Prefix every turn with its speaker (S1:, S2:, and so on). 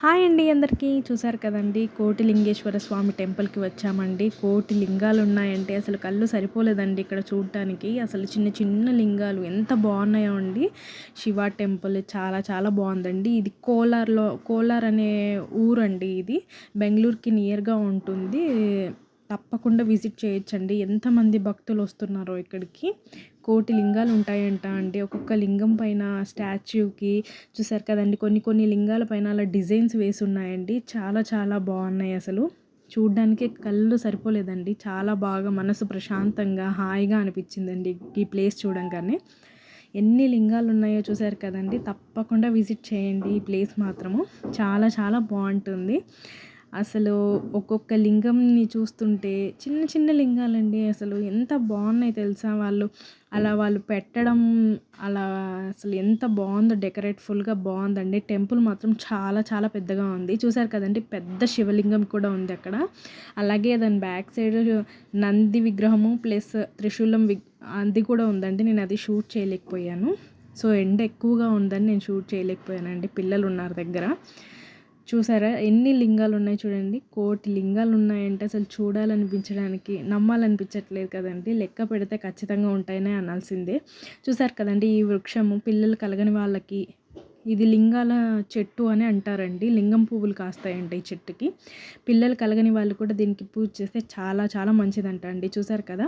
S1: Hi అండి అందరికీ. చూసారు కదండీ! కోటిలింగేశ్వర స్వామి టెంపుల్‌కి వచ్చామండి. కోటి లింగాలున్నాయంటే అసలు కళ్ళు సరిపోలేదండి ఇక్కడ చూడటానికి. అసలు చిన్న చిన్న లింగాలు ఎంత బాగున్నాయో అండి. శివ టెంపుల్ చాలా చాలా బాగుందండి. ఇది కోలార్ అనే ఊరండి ఇది. బెంగుళూరుకి నియర్‌గా ఉంటుంది. తప్పకుండా విజిట్ చేయొచ్చండి. ఎంతమంది భక్తులు వస్తున్నారో ఇక్కడికి. కోటి లింగాలు ఉంటాయంట అండి. ఒక్కొక్క లింగం పైన స్టాచ్యూకి చూసారు కదండీ! కొన్ని కొన్ని లింగాల పైన అలా డిజైన్స్ వేసున్నాయండి. చాలా చాలా బాగున్నాయి అసలు. చూడ్డానికే కళ్ళు సరిపోలేదండి. చాలా బాగా మనసు ప్రశాంతంగా, హాయిగా అనిపించిందండి ఈ ప్లేస్ చూడంగానే. ఎన్ని లింగాలున్నాయో చూసారు కదండీ! తప్పకుండా విజిట్ చేయండి ఈ ప్లేస్ మాత్రము. చాలా చాలా బావుంటుంది. అసలు ఒక్కొక్క లింగంని చూస్తుంటే చిన్న చిన్న లింగాలండి అసలు ఎంత బాగున్నాయి తెలుసా! వాళ్ళు పెట్టడం అలా అసలు ఎంత బాగుందో డెకరేట్‌ఫుల్‌గా బాగుందండి. టెంపుల్ మాత్రం చాలా చాలా పెద్దగా ఉంది. చూసారు కదండీ! పెద్ద శివలింగం కూడా ఉంది అక్కడ. అలాగే దాని బ్యాక్ సైడ్ నంది విగ్రహము ప్లస్ త్రిశూలం అది కూడా ఉందండి. నేను అది షూట్ చేయలేకపోయాను. సో, ఎండ ఎక్కువగా ఉందని నేను షూట్ చేయలేకపోయానండి. పిల్లలున్నారు దగ్గర. చూసారా ఎన్ని లింగాలున్నాయి చూడండి. కోటి లింగాలున్నాయంటే అసలు చూడాలనిపించడానికి నమ్మాలనిపించట్లేదు కదండీ. లెక్క పెడితే ఖచ్చితంగా ఉంటాయనే అనాల్సిందే. చూసారు కదండీ ఈ వృక్షము పిల్లలు కలగని వాళ్ళకి ఇది లింగాల చెట్టు అని అంటారండి. లింగం పువ్వులు కాస్తాయంట ఈ చెట్టుకి. పిల్లలు కలగని వాళ్ళు కూడా దీనికి పూజ చేస్తే చాలా చాలా మంచిదంట అండి. చూసారు కదా!